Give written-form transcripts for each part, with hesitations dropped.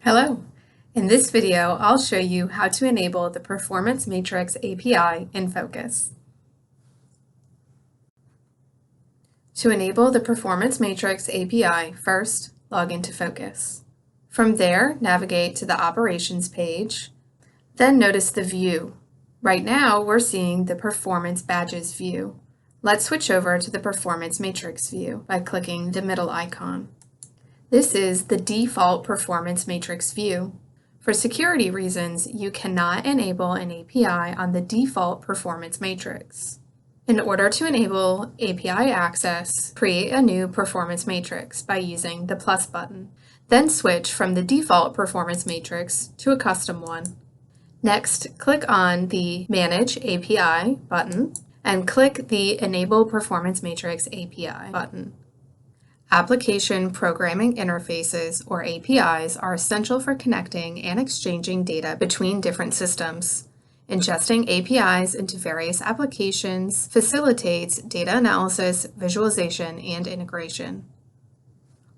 Hello! In this video, I'll show you how to enable the Performance Matrix API in Focus. To enable the Performance Matrix API, first log into Focus. From there, navigate to the Operations page, then notice the view. Right now, we're seeing the Performance Badges view. Let's switch over to the Performance Matrix view by clicking the middle icon. This is the default Performance Matrix view. For security reasons, you cannot enable an API on the default Performance Matrix. In order to enable API access, create a new Performance Matrix by using the plus button. Then switch from the default Performance Matrix to a custom one. Next, click on the Manage API button and click the Enable Performance Matrix API button. Application Programming Interfaces, or APIs, are essential for connecting and exchanging data between different systems. Ingesting APIs into various applications facilitates data analysis, visualization, and integration.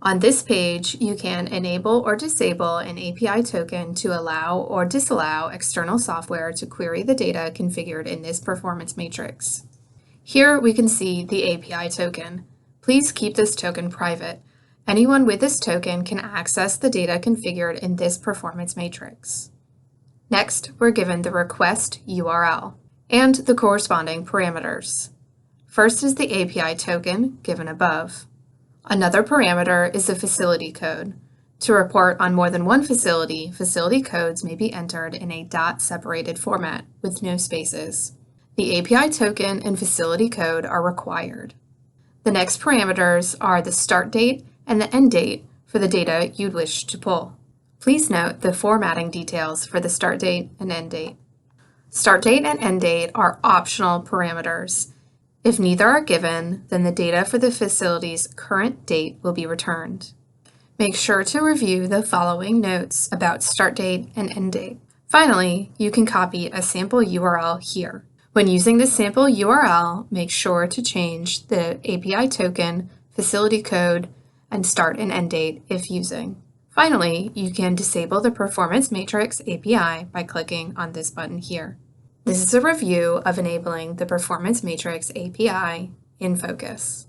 On this page, you can enable or disable an API token to allow or disallow external software to query the data configured in this performance matrix. Here we can see the API token. Please keep this token private. Anyone with this token can access the data configured in this performance matrix. Next, we're given the request URL and the corresponding parameters. First is the API token, given above. Another parameter is the facility code. To report on more than one facility, facility codes may be entered in a dot-separated format with no spaces. The API token and facility code are required. The next parameters are the start date and the end date for the data you'd wish to pull. Please note the formatting details for the start date and end date. Start date and end date are optional parameters. If neither are given, then the data for the facility's current date will be returned. Make sure to review the following notes about start date and end date. Finally, you can copy a sample URL here. When using the sample URL, make sure to change the API token, facility code, and start and end date if using. Finally, you can disable the Performance Matrix API by clicking on this button here. This is a review of enabling the Performance Matrix API in Focus.